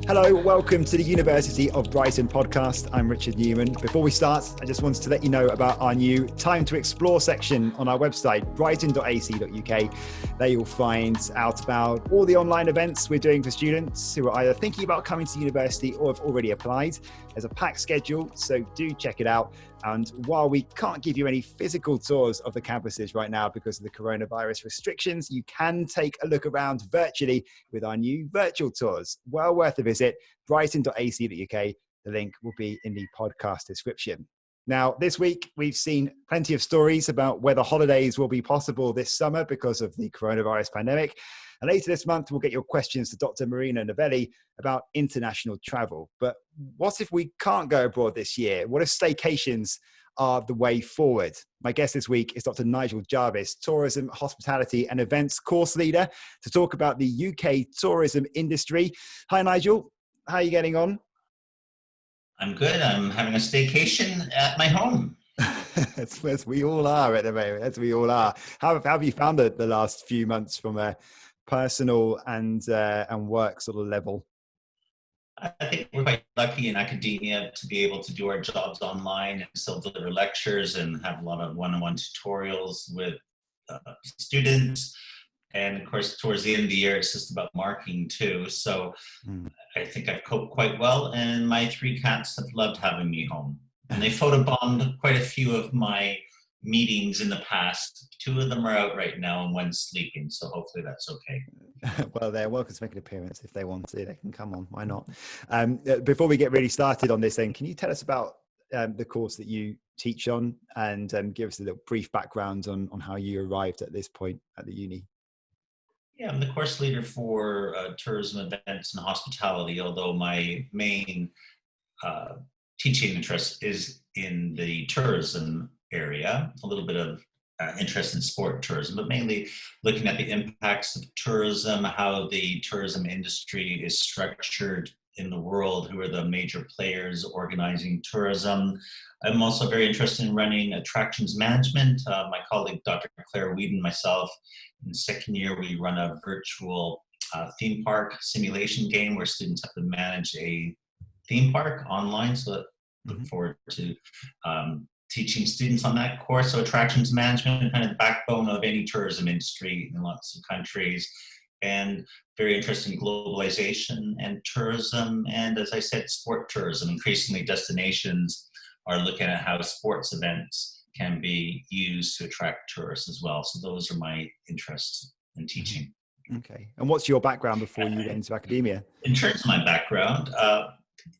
Hello, welcome to the University of Brighton podcast. I'm Richard Newman. Before we start, I just wanted to let you know about our new Time to Explore section on our website, brighton.ac.uk. There you'll find out about all the online events we're doing for students who are either thinking about coming to university or have already applied. There's a packed schedule, so do check it out. And while we can't give you any physical tours of the campuses right now because of the coronavirus restrictions, you can take a look around virtually with our new virtual tours. Well worth a visit, brighton.ac.uk. The link will be in the podcast description. Now, this week, we've seen plenty of stories about whether holidays will be possible this summer because of the coronavirus pandemic. And later this month, we'll get your questions to Dr. Marina Novelli about international travel. But what if we can't go abroad this year? What if staycations are the way forward? My guest this week is Dr. Nigel Jarvis, Tourism, Hospitality and Events Course Leader, to talk about the UK tourism industry. Hi, Nigel. How are you getting on? I'm good. I'm having a staycation at my home. as we all are at the moment, as we all are. How have you found the last few months from a personal and work sort of level? I think we're quite lucky in academia to be able to do our jobs online and still deliver lectures and have a lot of one-on-one tutorials with students. And of course, towards the end of the year, it's just about marking too. So I think I've coped quite well. And my 3 cats have loved having me home. And they photobombed quite a few of my meetings in the past. 2 of them are out right now and one's sleeping. So hopefully that's okay. Well, they're welcome to make an appearance if they want to. They can come on. Why not? Before we get really started on this, then, can you tell us about the course that you teach on and give us a little brief background on how you arrived at this point at the uni? Yeah, I'm the course leader for tourism, events, and hospitality, although my main teaching interest is in the tourism area, a little bit of interest in sport tourism, but mainly looking at the impacts of tourism, how the tourism industry is structured in the world, who are the major players organizing tourism. I'm also very interested in running attractions management. My colleague, Dr. Claire Whedon, myself, in the second year, we run a virtual theme park simulation game where students have to manage a theme park online. So I look forward to teaching students on that course. So attractions management, kind of the backbone of any tourism industry in lots of countries. And very interested in globalization and tourism. And as I said, sport tourism. Increasingly, destinations are looking at how sports events can be used to attract tourists as well. So those are my interests in teaching. Okay. And what's your background before you went into academia? In terms of my background,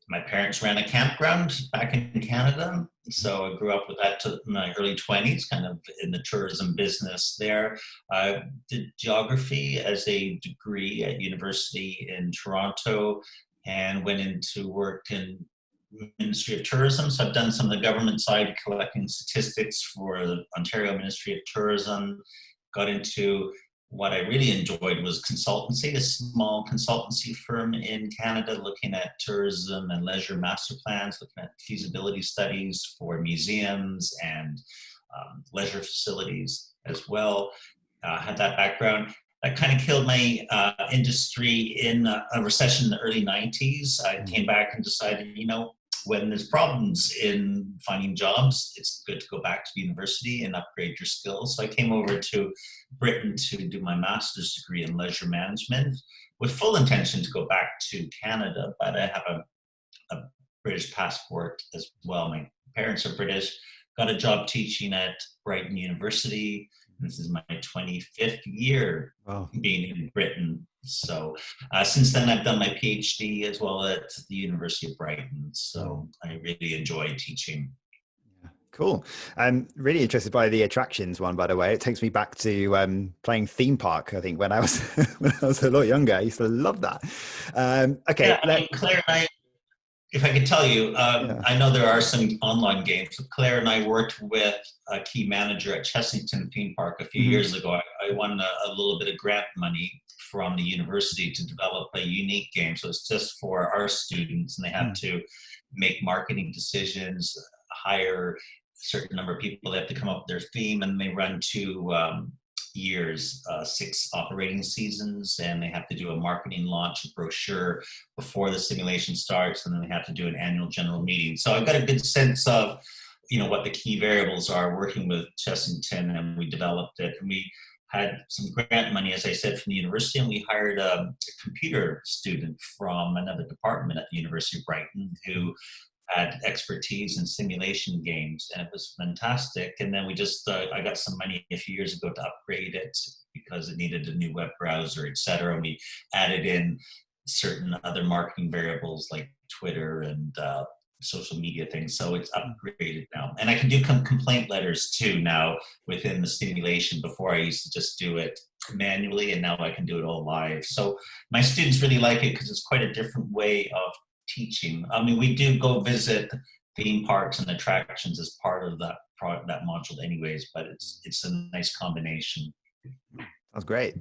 my parents ran a campground back in Canada. So I grew up with that to my early 20s, kind of in the tourism business there. I did geography as a degree at university in Toronto and went into work in Ministry of Tourism. So I've done some of the government side, collecting statistics for the Ontario Ministry of Tourism. Got into what I really enjoyed was consultancy, a small consultancy firm in Canada looking at tourism and leisure master plans, looking at feasibility studies for museums and leisure facilities as well. Had that background. That kind of killed my industry in a recession in the early 90s. I came back and decided, when there's problems in finding jobs, it's good to go back to the university and upgrade your skills. So I came over to Britain to do my master's degree in leisure management with full intention to go back to Canada, but I have a British passport as well. My parents are British, got a job teaching at Brighton University. This is my 25th year being in Britain. So since then, I've done my PhD as well at the University of Brighton. So I really enjoy teaching. Yeah, cool. I'm really interested by the attractions one, by the way. It takes me back to playing theme park, I think, when I was a lot younger. I used to love that. Okay. Yeah, Claire and I, if I could tell you, I know there are some online games. Claire and I worked with a key manager at Chessington Theme Park a few years ago. I won a little bit of grant money from the university to develop a unique game. So it's just for our students, and they have to make marketing decisions, hire a certain number of people. They have to come up with their theme, and they run 2 years, 6 operating seasons, and they have to do a marketing launch, a brochure before the simulation starts, and then they have to do an annual general meeting. So I've got a good sense of, what the key variables are working with Chessington, and we developed it. And we had some grant money, as I said, from the university, and we hired a computer student from another department at the University of Brighton who had expertise in simulation games, and it was fantastic. And then we just, I got some money a few years ago to upgrade it because it needed a new web browser, et cetera. And we added in certain other marketing variables like Twitter and social media things. So it's upgraded now. And I can do complaint letters too now within the simulation. Before I used to just do it manually, and now I can do it all live. So my students really like it because it's quite a different way of teaching. I mean, we do go visit theme parks and attractions as part of that module anyways, but it's a nice combination. That's great.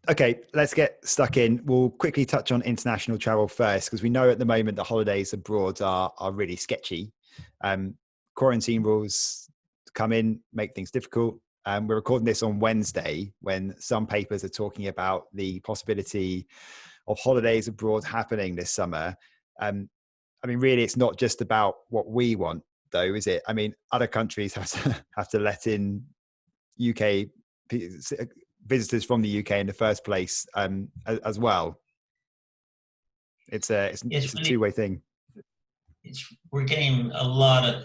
Okay, let's get stuck in. We'll quickly touch on international travel first, because we know at the moment the holidays abroad are really sketchy. Quarantine rules come in, make things difficult. We're recording this on Wednesday when some papers are talking about the possibility of holidays abroad happening this summer. I mean, really, it's not just about what we want, though, is it? I mean, other countries have to let in UK visitors from the UK in the first place as well. It's a two-way thing. We're getting a lot of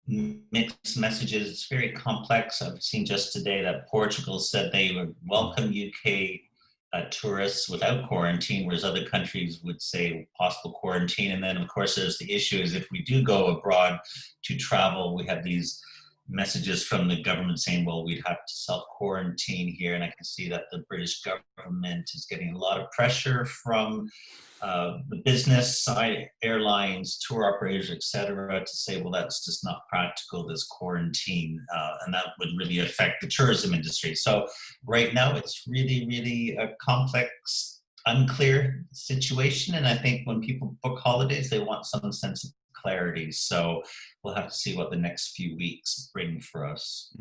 mixed messages. It's very complex. I've seen just today that Portugal said they would welcome UK tourists without quarantine, whereas other countries would say possible quarantine. And then, of course, there's the issue is if we do go abroad to travel, we have these messages from the government saying, well, we'd have to self-quarantine here. And I can see that the British government is getting a lot of pressure from the business side, airlines, tour operators, et cetera, to say, well, that's just not practical, this quarantine, and that would really affect the tourism industry. So right now it's really, really a complex, unclear situation. And I think when people book holidays, they want some sense of clarity. So we'll have to see what the next few weeks bring for us.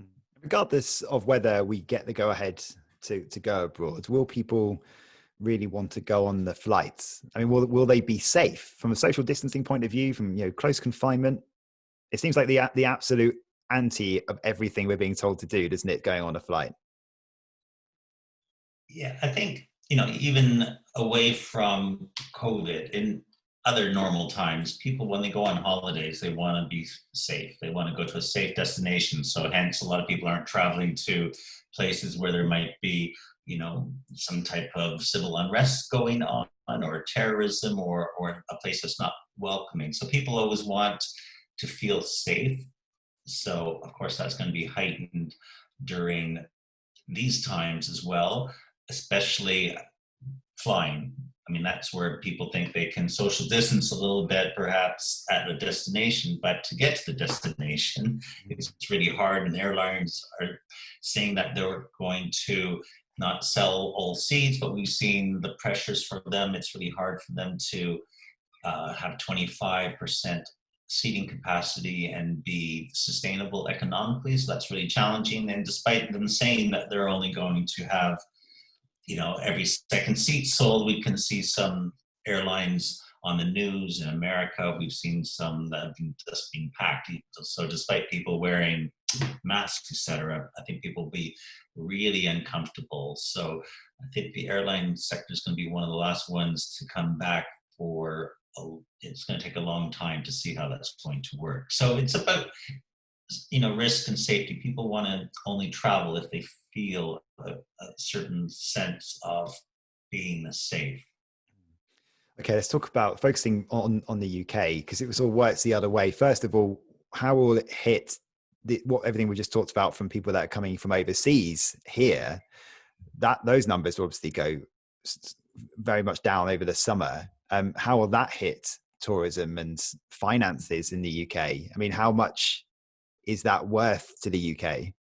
Regardless of whether we get the go ahead to go abroad, will people really want to go on the flights? I mean, will they be safe from a social distancing point of view, from close confinement? It seems like the absolute anti of everything we're being told to do, doesn't it, going on a flight? Yeah, I think, even away from COVID, in other normal times, people, when they go on holidays, they want to be safe. They want to go to a safe destination. So hence, a lot of people aren't traveling to places where there might be some type of civil unrest going on, or terrorism, or a place that's not welcoming. So people always want to feel safe. So of course that's going to be heightened during these times as well, especially flying. I mean, that's where people think they can social distance a little bit, perhaps at the destination, but to get to the destination, it's really hard. And airlines are saying that they're going to not sell all seats, but we've seen the pressures for them. It's really hard for them to have 25% seating capacity and be sustainable economically. So that's really challenging. And despite them saying that they're only going to have every second seat sold, we can see some airlines on the news in America. We've seen some that have just been packed. So despite people wearing masks, etc., I think people will be really uncomfortable. So I think the airline sector is going to be one of the last ones to come back it's going to take a long time to see how that's going to work. So it's about risk and safety. People want to only travel if they feel a certain sense of being safe. Okay, let's talk about focusing on the UK, because it all works the other way. First of all, how will it hit everything we just talked about from people that are coming from overseas here? Those numbers will obviously go very much down over the summer. How will that hit tourism and finances in the UK? I mean, how much is that worth to the UK?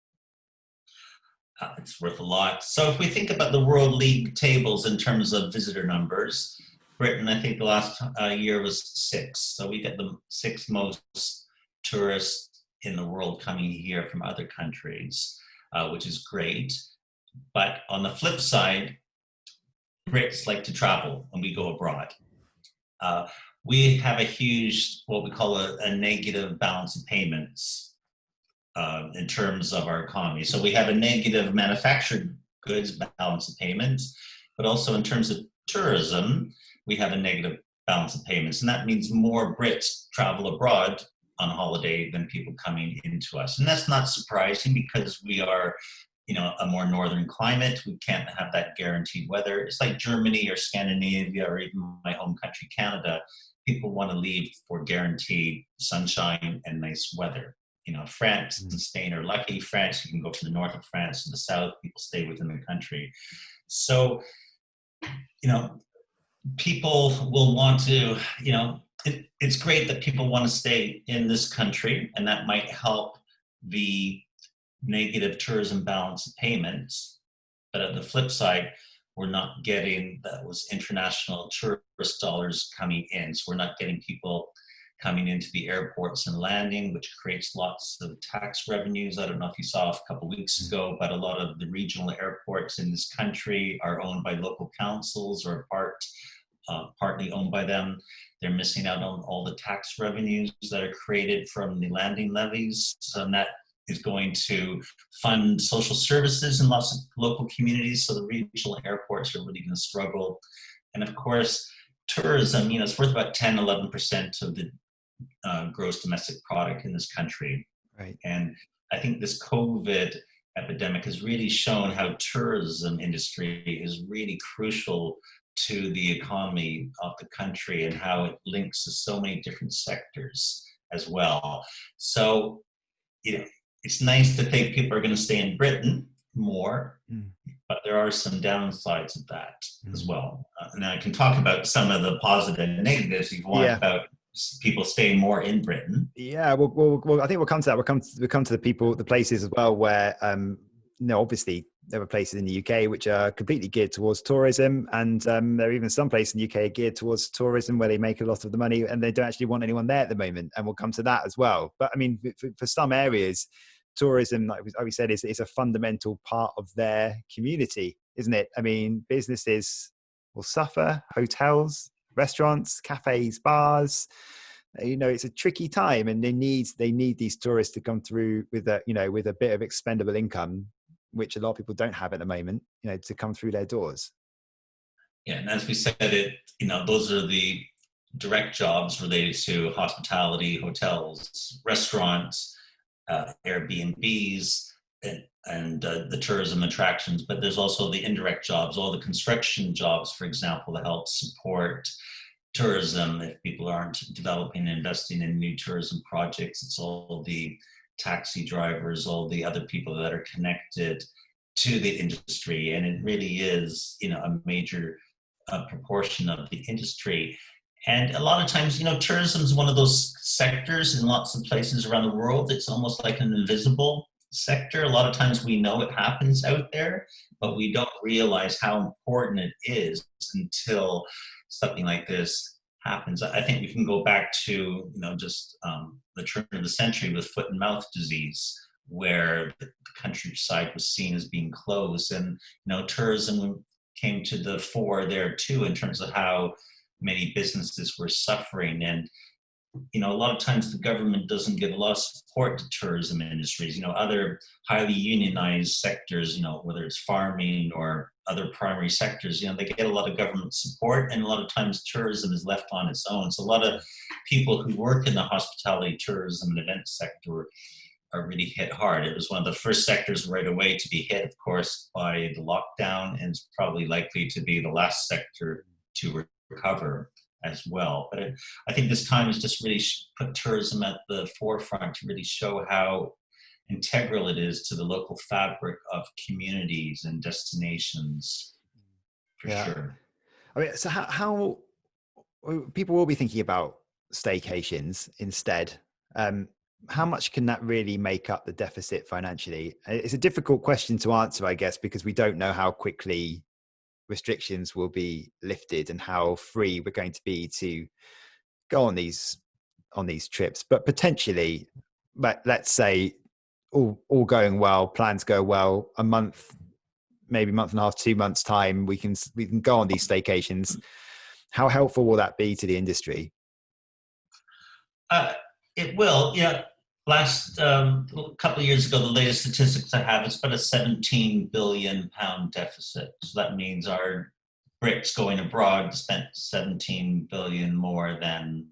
It's worth a lot. So if we think about the World League tables in terms of visitor numbers, Britain, I think the last year was 6. So we get the 6th most tourists in the world coming here from other countries, which is great. But on the flip side, Brits like to travel when we go abroad. Uh, we have a huge, what we call a negative balance of payments in terms of our economy. So we have a negative manufactured goods balance of payments, but also in terms of tourism, we have a negative balance of payments. And that means more Brits travel abroad on holiday than people coming into us. And that's not surprising because we are, a more northern climate. We can't have that guaranteed weather. It's like Germany or Scandinavia or even my home country, Canada. People want to leave for guaranteed sunshine and nice weather. France and Spain are lucky. France, you can go from the north of France to the south. People stay within the country. So, people will want to, it's great that people want to stay in this country, and that might help the negative tourism balance of payments. But at the flip side, we're not getting those international tourist dollars coming in. So we're not getting people coming into the airports and landing, which creates lots of tax revenues. I don't know if you saw a couple of weeks ago, but a lot of the regional airports in this country are owned by local councils or partly owned by them. They're missing out on all the tax revenues that are created from the landing levies. So that is going to fund social services in lots of local communities. So the regional airports are really going to struggle. And of course, tourism, it's worth about 10, 11% of the gross domestic product in this country. Right. And I think this COVID epidemic has really shown how tourism industry is really crucial to the economy of the country and how it links to so many different sectors as well. So, it's nice to think people are going to stay in Britain more, but there are some downsides of that as well. And I can talk about some of the positive and negatives if you want about people staying more in Britain. Yeah, well, I think we'll come to that. We'll come to the places as well where, obviously there are places in the UK which are completely geared towards tourism, and there are even some places in the UK geared towards tourism where they make a lot of the money and they don't actually want anyone there at the moment. And we'll come to that as well. But I mean, for some areas, tourism, like we said, is a fundamental part of their community, isn't it? I mean, businesses will suffer, hotels, restaurants, cafes, bars. It's a tricky time, and they need these tourists to come through with a bit of expendable income, which a lot of people don't have at the moment, to come through their doors. Yeah, and as we said, those are the direct jobs related to hospitality, hotels, restaurants, Airbnbs, and the tourism attractions. But there's also the indirect jobs, all the construction jobs, for example, that help support tourism. If people aren't developing and investing in new tourism projects, it's all the taxi drivers, all the other people that are connected to the industry. And it really is, a major proportion of the industry. And a lot of times, tourism is one of those sectors in lots of places around the world. It's almost like an invisible sector. A lot of times we know it happens out there, but we don't realize how important it is until something like this happens. I think we can go back to, just the turn of the century with foot and mouth disease, where the countryside was seen as being closed. And, tourism came to the fore there too, in terms of how many businesses were suffering. And, a lot of times the government doesn't give a lot of support to tourism industries. Other highly unionized sectors, whether it's farming or other primary sectors, they get a lot of government support, and a lot of times tourism is left on its own. So a lot of people who work in the hospitality, tourism, and event sector are really hit hard. It was one of the first sectors right away to be hit, of course, by the lockdown, and it's probably likely to be the last sector to recover as well. But I think this time has just really put tourism at the forefront to really show how integral it is to the local fabric of communities and destinations, for sure. I mean, so how people will be thinking about staycations instead. How much can that really make up the deficit financially? It's a difficult question to answer, I guess, because we don't know how quickly restrictions will be lifted and how free we're going to be to go on these trips. But potentially, let's say all going well, plans go well, a month, maybe a month and a half, 2 months time, we can go on these staycations. How helpful will that be to the industry? It will. Yeah. Last couple of years ago, the latest statistics I have, it's about a 17 billion pound deficit. So that means our Brits going abroad spent 17 billion more than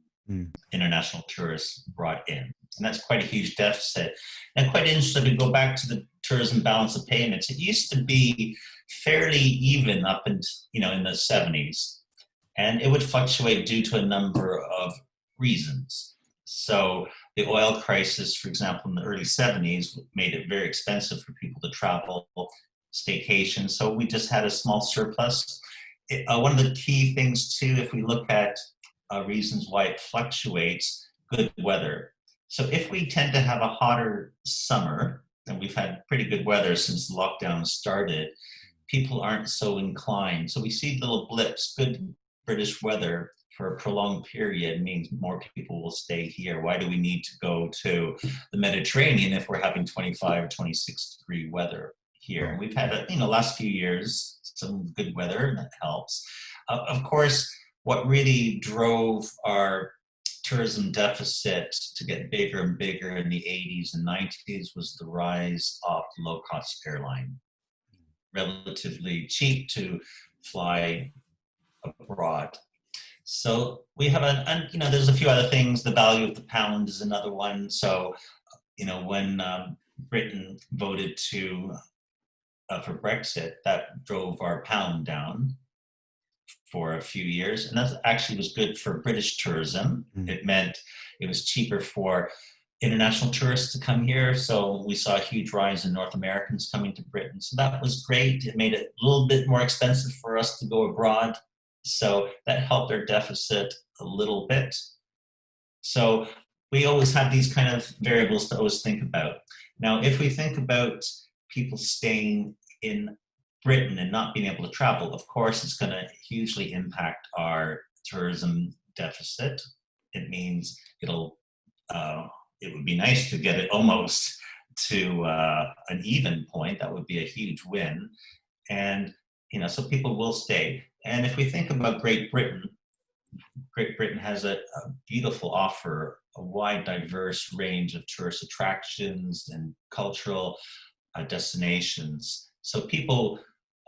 international tourists brought in. And that's quite a huge deficit. And quite interesting to go back to the tourism balance of payments. It used to be fairly even up in, in the 70s. And it would fluctuate due to a number of reasons. So the oil crisis, for example, in the early 70s made it very expensive for people to travel, staycation. So we just had a small surplus. One of the key things too, if we look at reasons why it fluctuates, good weather. So if we tend to have a hotter summer, and we've had pretty good weather since the lockdown started, people aren't so inclined. So we see little blips. Good British weather for a prolonged period means more people will stay here. Why do we need to go to the Mediterranean if we're having 25, 26 degree weather here? And we've had, last few years, some good weather, and that helps. Of course, what really drove our tourism deficit to get bigger and bigger in the 80s and 90s was the rise of low-cost airline. Relatively cheap to fly abroad. So we have there's a few other things. The value of the pound is another one. So, when Britain voted for Brexit, that drove our pound down for a few years. And that actually was good for British tourism. It meant it was cheaper for international tourists to come here. So we saw a huge rise in North Americans coming to Britain. So that was great. It made it a little bit more expensive for us to go abroad. So that helped our deficit a little bit. So we always have these kind of variables to always think about. Now, if we think about people staying in Britain and not being able to travel, of course, it's going to hugely impact our tourism deficit. It means it would be nice to get it almost to an even point. That would be a huge win. And, so people will stay. And if we think about Great Britain has a beautiful offer, a wide, diverse range of tourist attractions and cultural destinations. So people,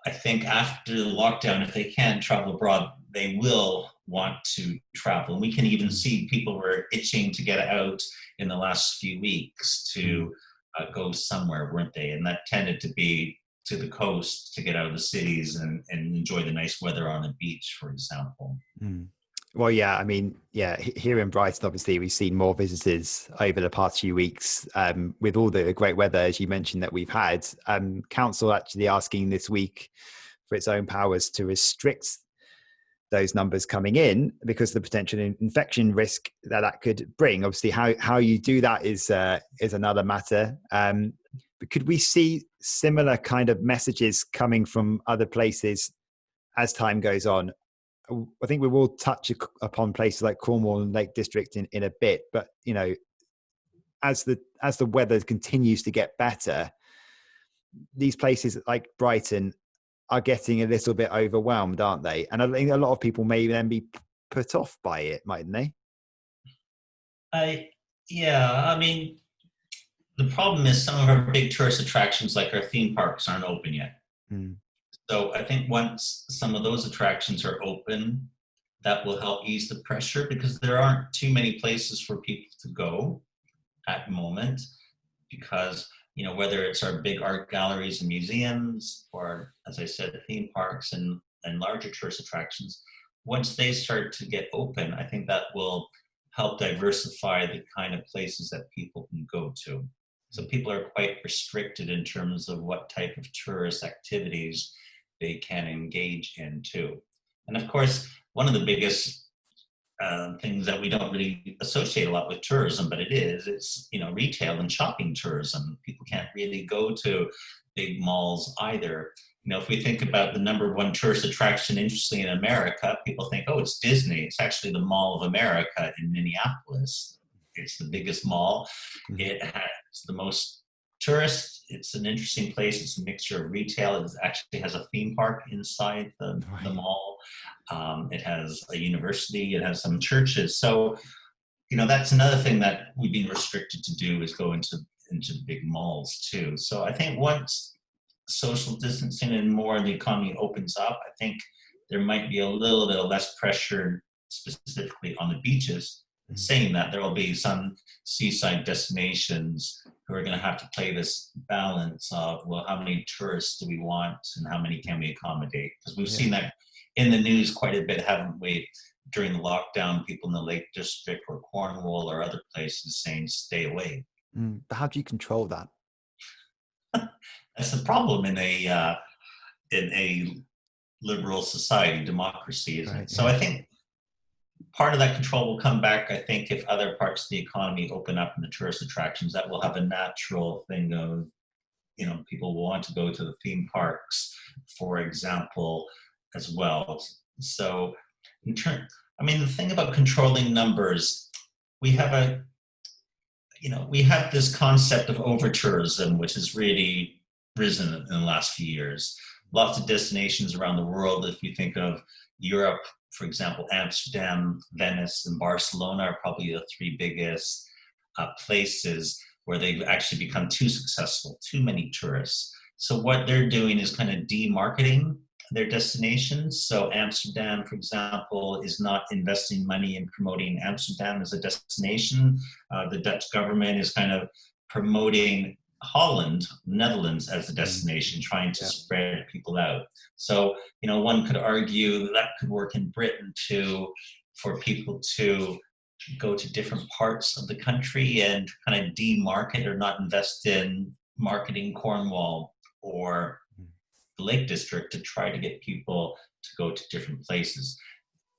I think after the lockdown, if they can travel abroad, they will want to travel. And we can even see people were itching to get out in the last few weeks to go somewhere, weren't they? And that tended to be to the coast to get out of the cities and enjoy the nice weather on the beach, for example. Well, yeah, here in Brighton, obviously, we've seen more visitors over the past few weeks with all the great weather, as you mentioned, that we've had. Council actually asking this week for its own powers to restrict those numbers coming in because of the potential infection risk that could bring. Obviously, how you do that is another matter. But could we see similar kind of messages coming from other places as time goes on? I think we will touch upon places like Cornwall and Lake District in a bit, but as the weather continues to get better, these places like Brighton are getting a little bit overwhelmed, aren't they? And I think a lot of people may then be put off by it, mightn't they? The problem is some of our big tourist attractions, like our theme parks, aren't open yet. So I think once some of those attractions are open, that will help ease the pressure because there aren't too many places for people to go at the moment because, whether it's our big art galleries and museums or, as I said, theme parks and larger tourist attractions, once they start to get open, I think that will help diversify the kind of places that people can go to. So people are quite restricted in terms of what type of tourist activities they can engage in too. And of course, one of the biggest things that we don't really associate a lot with tourism, but it's retail and shopping tourism. People can't really go to big malls either. If we think about the number one tourist attraction, interestingly, in America, people think, oh, it's Disney. It's actually the Mall of America in Minneapolis. It's the biggest mall. It has the most tourists, it's an interesting place. It's a mixture of retail. It actually has a theme park inside the mall. It has a university. It has some churches. So, that's another thing that we've been restricted to do, is go into the big malls too. So I think once social distancing and more of the economy opens up, I think there might be a little bit of less pressure specifically on the beaches. Saying that, there will be some seaside destinations who are going to have to play this balance of, well, how many tourists do we want and how many can we accommodate? Because we've seen that in the news quite a bit, haven't we? During the lockdown, people in the Lake District or Cornwall or other places saying stay away. But how do you control that? That's the problem in a liberal society, democracy, isn't it? So I think part of that control will come back, I think, if other parts of the economy open up in the tourist attractions. That will have a natural thing of, people will want to go to the theme parks, for example, as well. So the thing about controlling numbers, we have this concept of over-tourism, which has really risen in the last few years. Lots of destinations around the world. If you think of Europe, for example, Amsterdam, Venice, and Barcelona are probably the three biggest places where they've actually become too successful, too many tourists. So what they're doing is kind of demarketing their destinations. So Amsterdam, for example, is not investing money in promoting Amsterdam as a destination. The Dutch government is kind of promoting Holland, Netherlands as a destination, trying to spread people out. So, one could argue that could work in Britain too, for people to go to different parts of the country and kind of demarket or not invest in marketing Cornwall or the Lake District to try to get people to go to different places.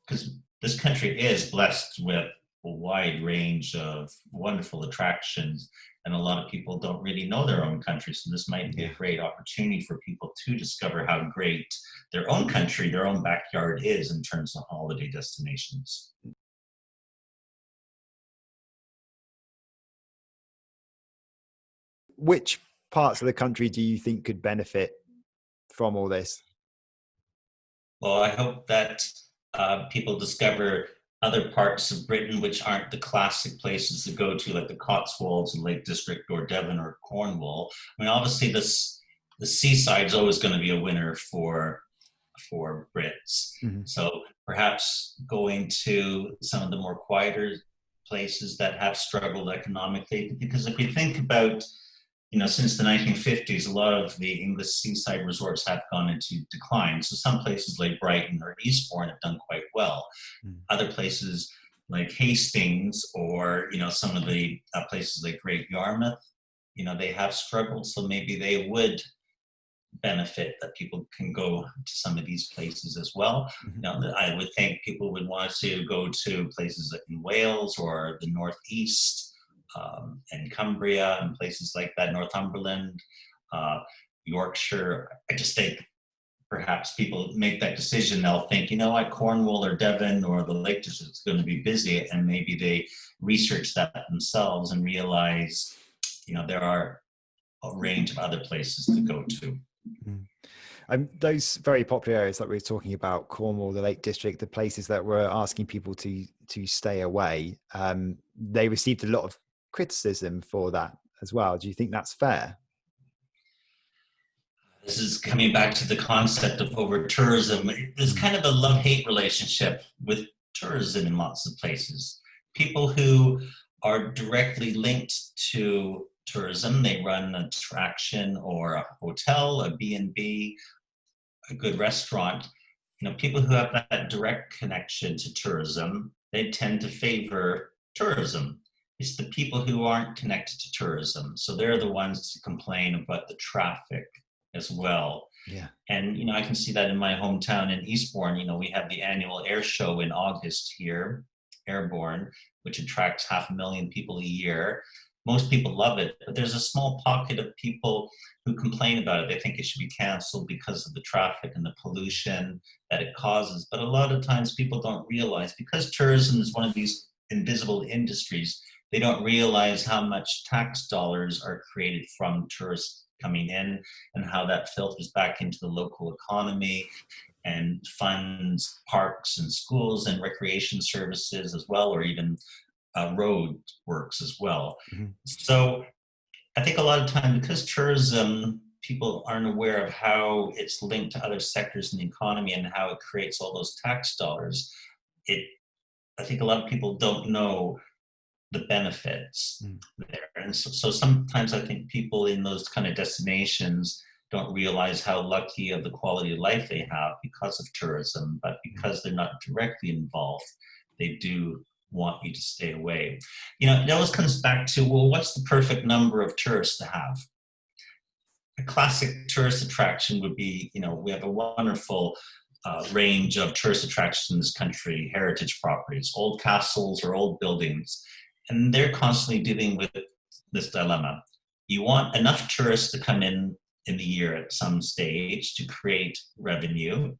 Because this country is blessed with a wide range of wonderful attractions, and a lot of people don't really know their own country. So this might be a great opportunity for people to discover how great their own country, their own backyard is in terms of holiday destinations. Which parts of the country do you think could benefit from all this? Well, I hope that people discover other parts of Britain which aren't the classic places to go to, like the Cotswolds, Lake District, or Devon or Cornwall. I mean, obviously the seaside is always going to be a winner for Brits. So perhaps going to some of the more quieter places that have struggled economically, because if we think about, since the 1950s, a lot of the English seaside resorts have gone into decline. So some places like Brighton or Eastbourne have done quite well. Other places like Hastings or, some of the places like Great Yarmouth, they have struggled. So maybe they would benefit that people can go to some of these places as well. I would think people would want to go to places like in Wales or the Northeast, and Cumbria and places like that, Northumberland, Yorkshire. I just think perhaps people make that decision. They'll think, Cornwall or Devon or the Lake District is going to be busy, and maybe they research that themselves and realize, there are a range of other places to go to. Those very popular areas that we were talking about, Cornwall, the Lake District, the places that were asking people to stay away, they received a lot of criticism for that as well. Do you think that's fair? This is coming back to the concept of over-tourism. There's kind of a love-hate relationship with tourism in lots of places. People who are directly linked to tourism, they run an attraction or a hotel, a B&B, a good restaurant. People who have that direct connection to tourism, they tend to favor tourism. It's the people who aren't connected to tourism. So they're the ones to complain about the traffic as well. Yeah. And, I can see that in my hometown in Eastbourne. We have the annual air show in August here, Airborne, which attracts 500,000 people a year. Most people love it, but there's a small pocket of people who complain about it. They think it should be canceled because of the traffic and the pollution that it causes. But a lot of times people don't realize, because tourism is one of these invisible industries, they don't realize how much tax dollars are created from tourists coming in and how that filters back into the local economy and funds parks and schools and recreation services as well, or even road works as well. Mhm. So I think a lot of time, because tourism, people aren't aware of how it's linked to other sectors in the economy and how it creates all those tax dollars. I think a lot of people don't know the benefits Mm. there. And so sometimes I think people in those kind of destinations don't realize how lucky of the quality of life they have because of tourism, but because they're not directly involved, they do want you to stay away. It always comes back to, well, what's the perfect number of tourists to have? A classic tourist attraction would be, we have a wonderful range of tourist attractions in this country, heritage properties, old castles or old buildings, and they're constantly dealing with this dilemma. You want enough tourists to come in the year at some stage to create revenue,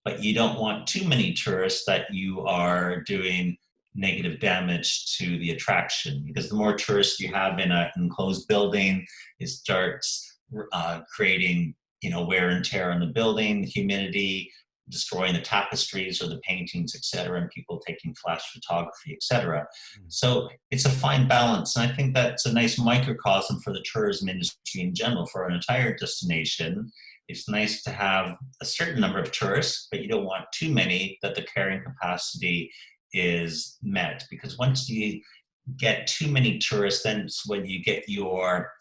but you don't want too many tourists that you are doing negative damage to the attraction, because the more tourists you have in an enclosed building, it starts creating wear and tear on the building, humidity, destroying the tapestries or the paintings, etc., and people taking flash photography, etc. So it's a fine balance, and I think that's a nice microcosm for the tourism industry in general. For an entire destination, it's nice to have a certain number of tourists, but you don't want too many that the carrying capacity is met, because once you get too many tourists, then it's when you get your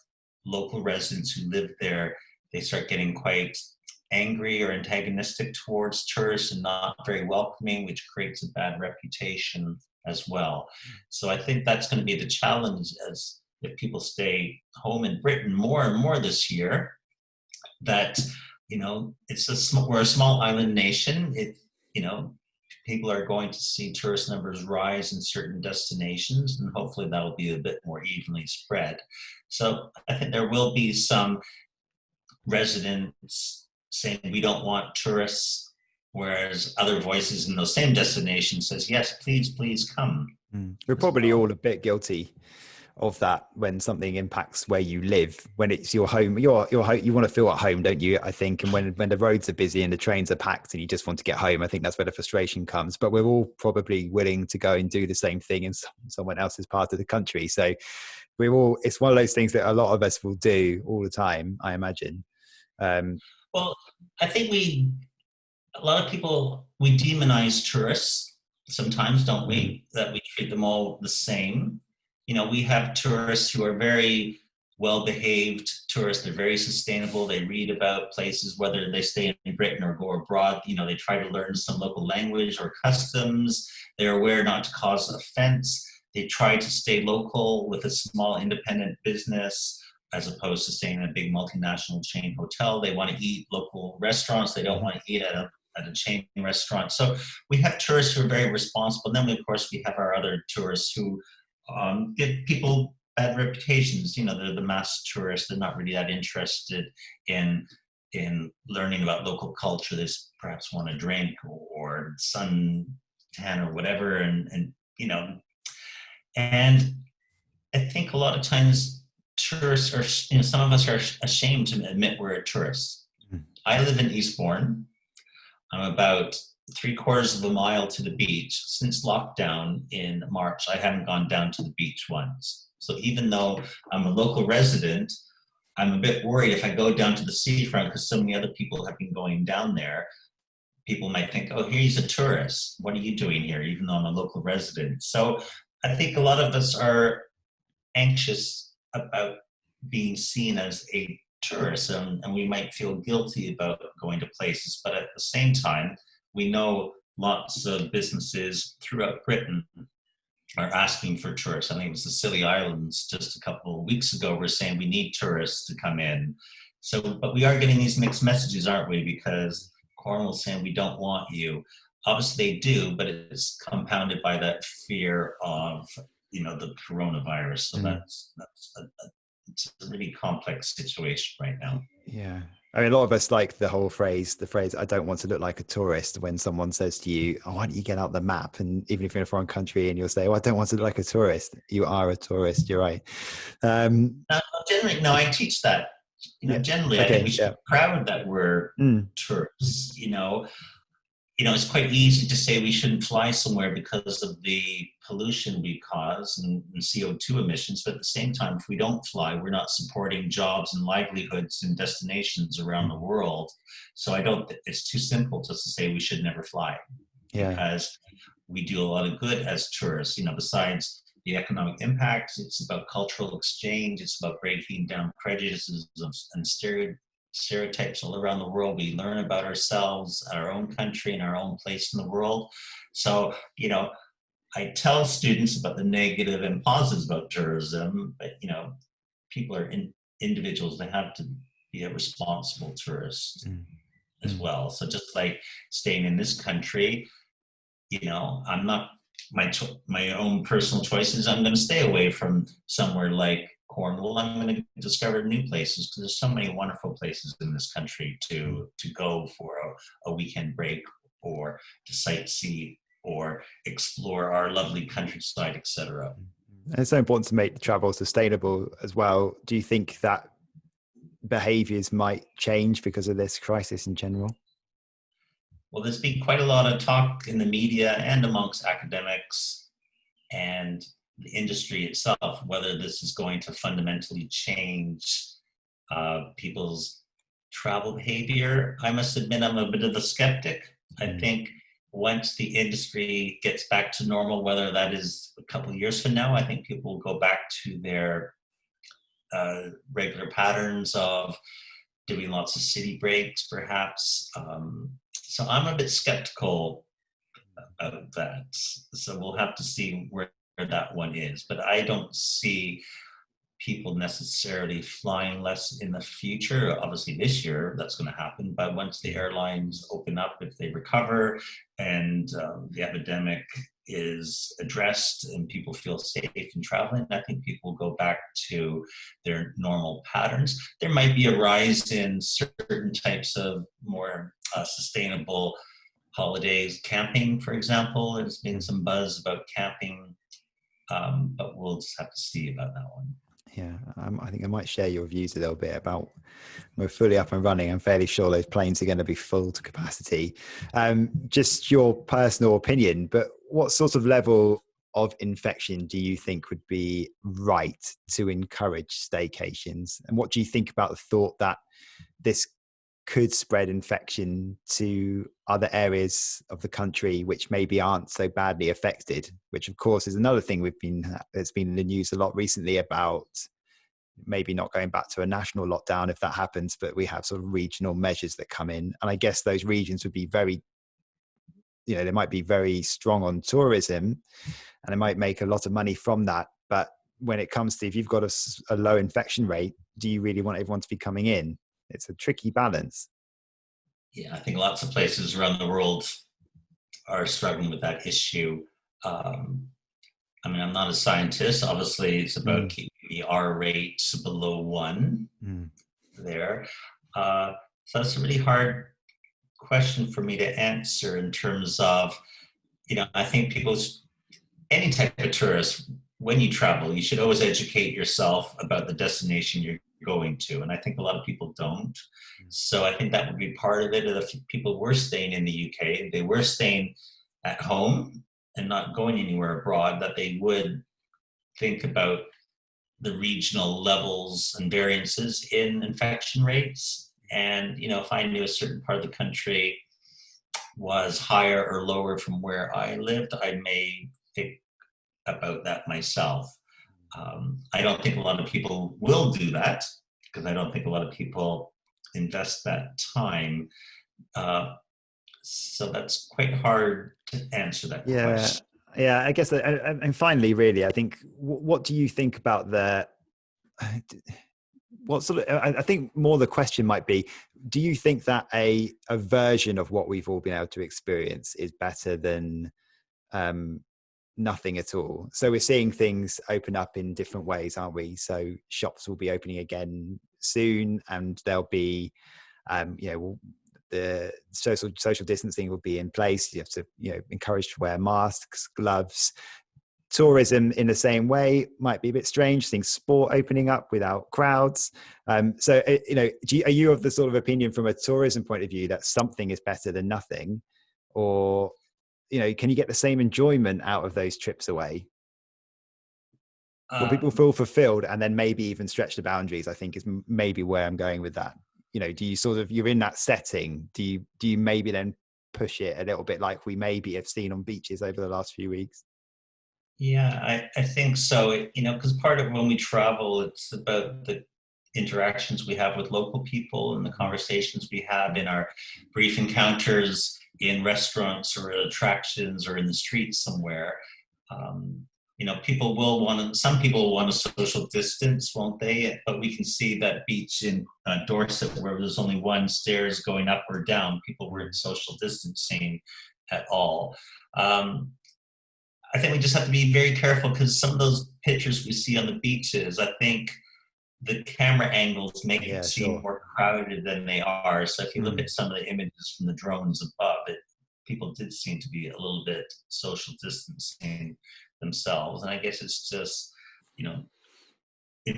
local residents who live there, they start getting quite angry or antagonistic towards tourists and not very welcoming, which creates a bad reputation as well. So I think that's going to be the challenge, as if people stay home in Britain more and more this year, that we're a small island nation. People are going to see tourist numbers rise in certain destinations, and hopefully that will be a bit more evenly spread. So I think there will be some residents saying we don't want tourists, whereas other voices in those same destinations says, yes, please come. We're probably all a bit guilty of that when something impacts where you live, when it's your home, your home, you want to feel at home, don't you? I think. And when the roads are busy and the trains are packed and you just want to get home, I think that's where the frustration comes. But we're all probably willing to go and do the same thing in someone else's part of the country. So it's one of those things that a lot of us will do all the time, I imagine. Well, I think a lot of people, we demonize tourists sometimes, don't we? That we treat them all the same. We have tourists who are very well-behaved tourists. They're very sustainable. They read about places, whether they stay in Britain or go abroad. They try to learn some local language or customs. They're aware not to cause offense. They try to stay local with a small independent business, as opposed to staying in a big multinational chain hotel. They want to eat local restaurants. They don't want to eat at a chain restaurant. So we have tourists who are very responsible. And then, of course, we have our other tourists who give people bad reputations. They're the mass tourists. They're not really that interested in learning about local culture. They perhaps want to drink or suntan or whatever. And I think a lot of times tourists are, some of us are ashamed to admit we're a tourist. I live in Eastbourne. I'm about 3/4 of a mile to the beach. Since lockdown in March, I haven't gone down to the beach once. So even though I'm a local resident, I'm a bit worried if I go down to the seafront, because so many other people have been going down there. People might think, oh, he's a tourist. What are you doing here? Even though I'm a local resident. So I think a lot of us are anxious about being seen as a tourist, and we might feel guilty about going to places. But at the same time, we know lots of businesses throughout Britain are asking for tourists. I think it was the Scilly Islands just a couple of weeks ago were saying we need tourists to come in. So, but we are getting these mixed messages, aren't we? Because Cornwall's saying we don't want you. Obviously they do, but it's compounded by that fear of, the coronavirus. So it's a really complex situation right now. Yeah. I mean, a lot of us like the phrase, I don't want to look like a tourist, when someone says to you, oh, why don't you get out the map? And even if you're in a foreign country and you'll say, oh, I don't want to look like a tourist. You are a tourist. You're right. Um, No, generally, no, I teach that. yeah. Generally, I think we Okay. should Yeah. be proud that we're Mm, tourists. It's quite easy to say we shouldn't fly somewhere because of the pollution we cause and CO2 emissions. But at the same time, if we don't fly, we're not supporting jobs and livelihoods and destinations around the world. So I don't, it's too simple just to say we should never fly, yeah. because we do a lot of good as tourists. Besides the economic impact, it's about cultural exchange, it's about breaking down prejudices and stereotypes all around the world. We learn about ourselves, our own country, and our own place in the world. So, I tell students about the negative and positives about tourism, but people are individuals. They have to be a responsible tourist Mm, as mm. well. So just like staying in this country, I'm not my own personal choices. I'm going to stay away from somewhere like Cornwall. I'm going to discover new places, because there's so many wonderful places in this country to go for a weekend break, or to sightsee, or explore our lovely countryside, etc. And it's so important to make the travel sustainable as well. Do you think that behaviors might change because of this crisis in general? Well, there's been quite a lot of talk in the media and amongst academics and the industry itself, whether this is going to fundamentally change people's travel behavior. I must admit, I'm a bit of a skeptic. I Mm, think once the industry gets back to normal, whether that is a couple of years from now, I think people will go back to their regular patterns of doing lots of city breaks, perhaps. So I'm a bit skeptical of that. So we'll have to see where that one is. But I don't see people necessarily flying less in the future. Obviously, this year that's going to happen. But once the airlines open up, if they recover and the epidemic is addressed and people feel safe in traveling, I think people will go back to their normal patterns. There might be a rise in certain types of more sustainable holidays. Camping, for example, there's been some buzz about camping, but we'll just have to see about that one. yeah, I think I might share your views a little bit about, we're fully up and running. I'm fairly sure those planes are going to be full to capacity. Just your personal opinion, but what sort of level of infection do you think would be right to encourage staycations? And what do you think about the thought that this could spread infection to other areas of the country which maybe aren't so badly affected, which of course is another thing that's been in the news a lot recently, about maybe not going back to a national lockdown if that happens, but we have sort of regional measures that come in. And I guess those regions would be very, they might be very strong on tourism and they might make a lot of money from that. But when it comes to, if you've got a low infection rate, do you really want everyone to be coming in? It's a tricky balance. Yeah, I think lots of places around the world are struggling with that issue. I'm not a scientist. Obviously, it's about keeping the R rate below 1 there. So that's a really hard question for me to answer in terms of, I think any type of tourist, when you travel, you should always educate yourself about the destination you're going to. And I think a lot of people don't. So I think that would be part of it. If people were staying in the UK, they were staying at home and not going anywhere abroad, that they would think about the regional levels and variances in infection rates. And, if I knew a certain part of the country was higher or lower from where I lived, I may think about that myself. I don't think a lot of people will do that, because I don't think a lot of people invest that time. So that's quite hard to answer that question. Yeah, I guess, and finally, really, I think, what do you think about what sort of, I think more the question might be, do you think that a version of what we've all been able to experience is better than nothing at all? So we're seeing things open up in different ways, aren't we? So shops will be opening again soon, and there'll be the social distancing will be in place. You have to, encouraged to wear masks, gloves. Tourism in the same way might be a bit strange, seeing sport opening up without crowds. Are you of the sort of opinion from a tourism point of view that something is better than nothing? Or, can you get the same enjoyment out of those trips away? Will people feel fulfilled and then maybe even stretch the boundaries, I think is maybe where I'm going with that. Do you you're in that setting, do you maybe then push it a little bit like we maybe have seen on beaches over the last few weeks? Yeah, I think so. Because part of when we travel, it's about the interactions we have with local people and the conversations we have in our brief encounters in restaurants or attractions or in the streets somewhere. Some people will want to social distance, won't they? But we can see that beach in Dorset where there's only one stairs going up or down. People weren't social distancing at all. I think we just have to be very careful because some of those pictures we see on the beaches, I think the camera angles make it seem more crowded than they are. So if you look at some of the images from the drones above, people did seem to be a little bit social distancing themselves. And I guess it's just, in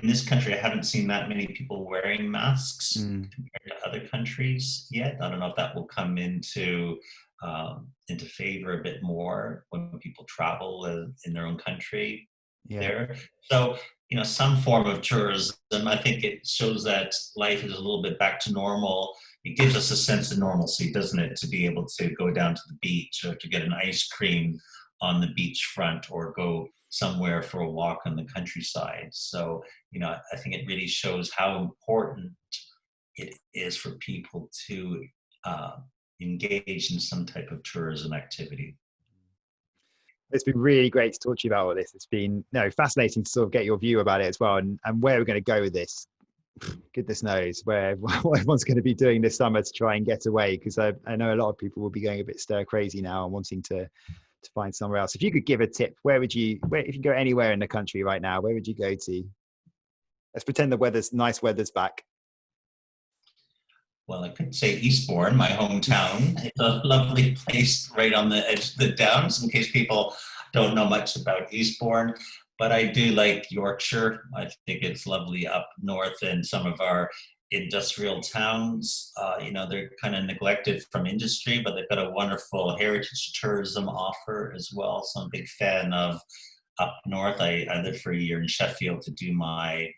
this country, I haven't seen that many people wearing masks compared to other countries yet. I don't know if that will come into favor a bit more when people travel in their own country there. So, some form of tourism, I think it shows that life is a little bit back to normal. It gives us a sense of normalcy, doesn't it, to be able to go down to the beach or to get an ice cream on the beachfront or go somewhere for a walk on the countryside. So, I think it really shows how important it is for people to engage in some type of tourism activity. It's been really great to talk to you about all this. It's been fascinating to sort of get your view about it as well, and where we're going to go with this. Goodness knows what everyone's going to be doing this summer to try and get away, because I know a lot of people will be going a bit stir crazy now and wanting to find somewhere else. If you could give a tip, if you go anywhere in the country right now, where would you go to? Let's pretend the nice weather's back. Well, I could say Eastbourne, my hometown. It's a lovely place right on the edge of the Downs, in case people don't know much about Eastbourne. But I do like Yorkshire. I think it's lovely up north in some of our industrial towns. They're kind of neglected from industry, but they've got a wonderful heritage tourism offer as well. So I'm a big fan of up north. I lived for a year in Sheffield to do my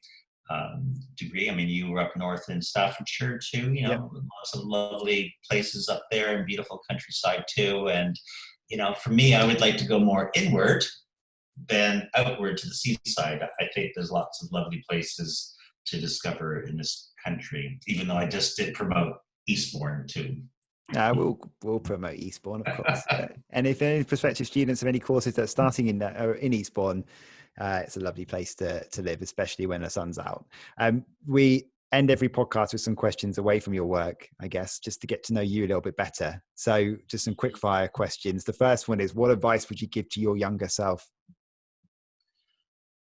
degree. I mean, you were up north in Staffordshire too, lots of lovely places up there and beautiful countryside too. And, for me, I would like to go more inward than outward to the seaside. I think there's lots of lovely places to discover in this country, even though I just did promote Eastbourne too. We'll promote Eastbourne, of course. And if any prospective students have any courses that are starting in Eastbourne, it's a lovely place to live, especially when the sun's out. We end every podcast with some questions away from your work, I guess, just to get to know you a little bit better. So just some quick fire questions. The first one is, what advice would you give to your younger self?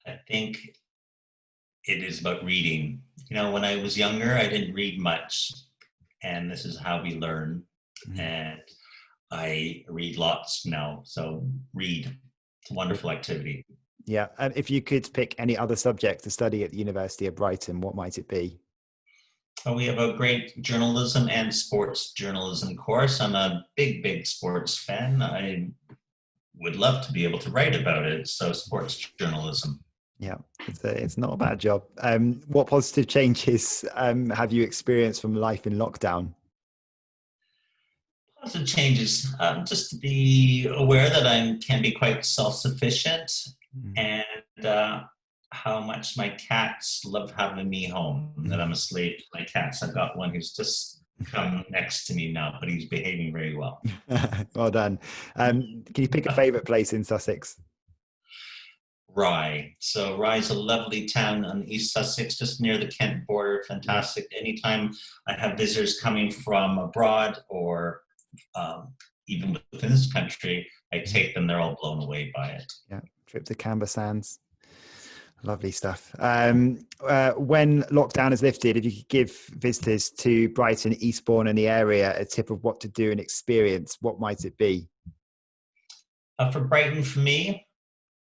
I think it is about reading. When I was younger, I didn't read much, and this is how we learn. And I read lots now. So read. It's a wonderful activity. Yeah. And if you could pick any other subject to study at the University of Brighton, what might it be? We have a great journalism and sports journalism course. I'm a big sports fan. I would love to be able to write about it. So sports journalism. Yeah, it's not a bad job. What positive changes have you experienced from life in lockdown? Positive changes, just to be aware that I can be quite self-sufficient, and how much my cats love having me home, that I'm a slave to my cats. I've got one who's just come next to me now, but he's behaving very well. Well done. Can you pick a favourite place in Sussex? Rye. So Rye is a lovely town on East Sussex, just near the Kent border. Fantastic. Anytime I have visitors coming from abroad or even within this country, I take them. They're all blown away by it. Yeah. Trip to Camber Sands. Lovely stuff. When lockdown is lifted, if you could give visitors to Brighton, Eastbourne and the area a tip of what to do and experience, what might it be? For Brighton, for me,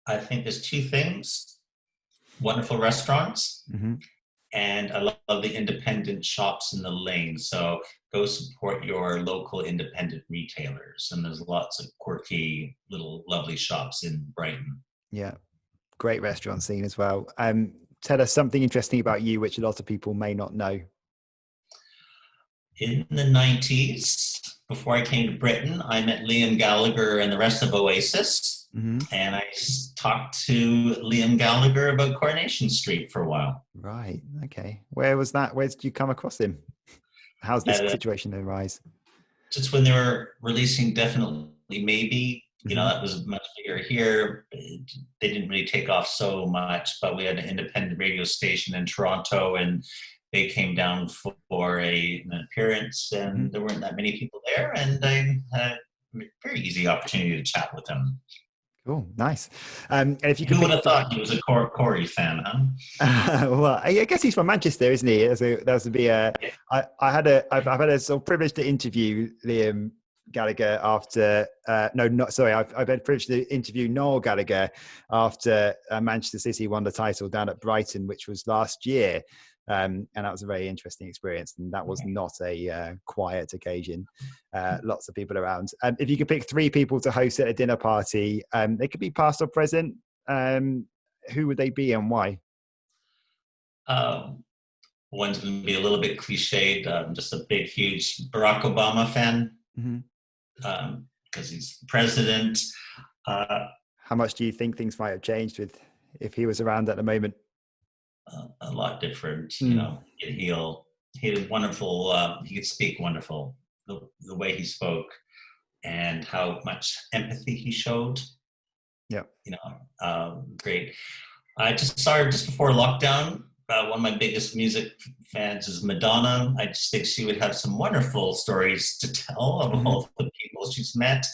I think there's two things: wonderful restaurants, Mm-hmm. and I love the independent shops in the lane. So go support your local independent retailers. And there's lots of quirky little lovely shops in Brighton. Yeah, great restaurant scene as well. Tell us something interesting about you, which a lot of people may not know. In the 90s, before I came to Britain, I met Liam Gallagher and the rest of Oasis. Mm-hmm. And I talked to Liam Gallagher about Coronation Street for a while. Right. Okay. Where was that? Where did you come across him? How's this situation arise? Just when they were releasing Definitely Maybe, you know, that was much bigger here. They didn't really take off so much, but we had an independent radio station in Toronto, and they came down for an appearance, and there weren't that many people there, and I had a very easy opportunity to chat with them. Cool, nice. And if you could, who would have thought he was a Corey fan, huh? Well, I guess he's from Manchester, isn't he? So that would be I've had a sort of privilege to interview Liam Gallagher after I've had privilege to interview Noel Gallagher after Manchester City won the title down at Brighton, which was last year. And that was a very interesting experience, and that was not a quiet occasion. Lots of people around. If you could pick three people to host at a dinner party, they could be past or present. Who would they be and why? One's going to be a little bit cliched. I'm just a big, huge Barack Obama fan because he's president. How much do you think things might have changed if he was around at the moment? A lot different, you know. He had wonderful. He could speak wonderful. The way he spoke, and how much empathy he showed. Yeah, you know, great. I just saw her just before lockdown. One of my biggest music fans is Madonna. I just think she would have some wonderful stories to tell of all the people she's met.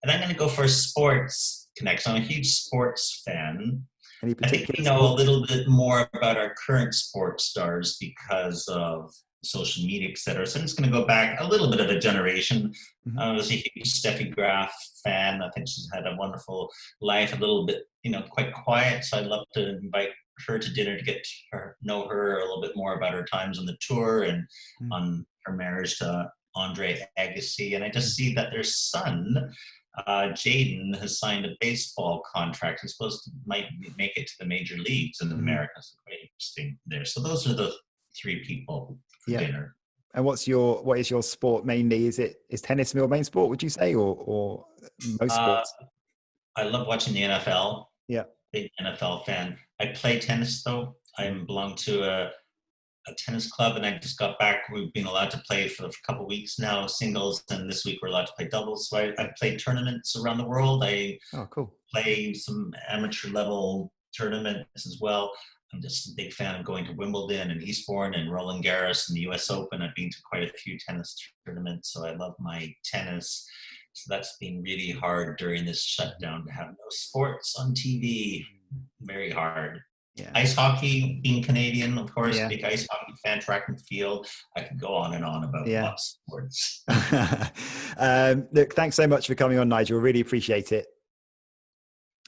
And I'm going to go for a sports connection. I'm a huge sports fan. I think we know a little bit more about our current sports stars because of social media, etc. So I'm just going to go back a little bit of a generation. I was a huge Steffi Graf fan. I think she's had a wonderful life, a little bit, you know, quite quiet. So I'd love to invite her to dinner to get to know her a little bit more about her times on the tour and on her marriage to Andre Agassi. And I just see that their son, Jaden, has signed a baseball contract. He's might make it to the major leagues in America. So quite interesting there. So those are the three people for dinner. And what is your sport mainly? Is tennis your main sport, would you say, or most sports? I love watching the NFL. Yeah. Big NFL fan. I play tennis though. I belong to a tennis club, and I just got back. We've been allowed to play for a couple of weeks now, singles, and this week we're allowed to play doubles. So I played tournaments around the world. Cool. Play some amateur level tournaments as well. I'm just a big fan of going to Wimbledon and Eastbourne and Roland Garros and the US Open. I've been to quite a few tennis tournaments, so I love my tennis. So that's been really hard during this shutdown to have no sports on TV. Very hard. Yeah. Ice hockey, being Canadian, of course, big ice hockey fan, track and field. I could go on and on about lots of sports. Look, thanks so much for coming on, Nigel. Really appreciate it.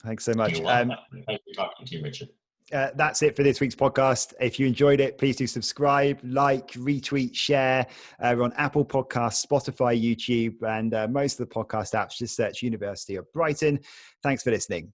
Thanks so much. Thanks for talking to you, Richard. That's it for this week's podcast. If you enjoyed it, please do subscribe, like, retweet, share. We're on Apple Podcasts, Spotify, YouTube, and most of the podcast apps. Just search University of Brighton. Thanks for listening.